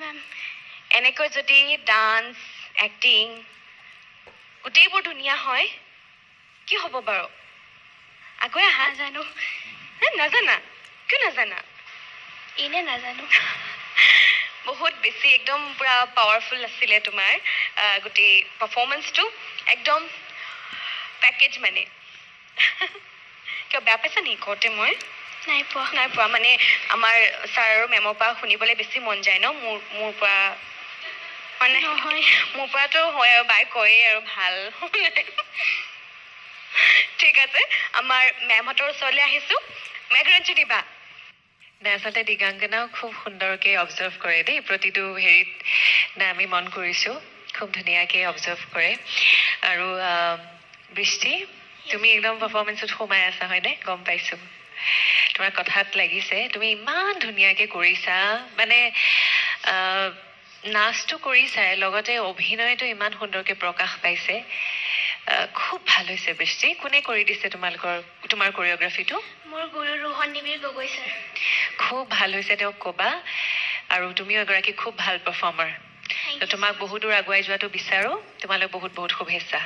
ma'am এনেকৈ যদি dance acting গোটেইবোৰ ধুনীয়া হয় কি হ'ব বাৰু আগুৱাই আহা নাজানো নাজানা কিয় নাজানা এনে নাজানো বহুত বেছি একদম পুৰা পাৱাৰফুল আছিলে তোমাৰ গোটেই পাৰফৰ্মেন্সটো একদম পেকেজ মানে কিয় বেয়া পাইছা নেকি কওঁতে মই নাই পোৱা মানে আমাৰ ছাৰ আৰু মেমৰ পৰা শুনিবলৈ বেছি মন যায় ন মোৰ পৰা মানে নহয় মোৰ পৰাতো হয় আৰু বাই কয়ে আৰু ভাল ঠিক আছে আমাৰ মেমহঁতৰ ওচৰলৈ আহিছো মেঘৰঞ্জনী বা আচলতে দিগাংগনাও খুব সুন্দৰকৈ অবজাৰ্ভ কৰে দেই প্ৰতিটো হেৰিত আমি মন কৰিছোঁ খুব ধুনীয়াকৈ অবজাৰ্ভ কৰে আৰু বৃষ্টি তুমি একদম পাৰফৰ্মেন্সত সোমাই আছা হয়নে গম পাইছোঁ তোমাৰ কথাত লাগিছে তুমি ইমান ধুনীয়াকৈ কৰিছা মানে নাচটো কৰিছাই লগতে অভিনয়টো ইমান সুন্দৰকৈ প্ৰকাশ পাইছে খুব ভাল হৈছে বৃষ্টি কোনে কৰি দিছে তোমাৰ কোৰিঅ'গ্ৰাফিটো মোৰ গুৰু ৰোহন নিবিৰ গগৈ ছাৰ খুব ভাল হৈছে তেওঁক ক'বা আৰু তুমিও এগৰাকী খুব ভাল পাৰফৰ্মাৰ তোমাক বহুত দূৰ আগুৱাই যোৱাটো বিচাৰোঁ তোমালৈ বহুত বহুত শুভেচ্ছা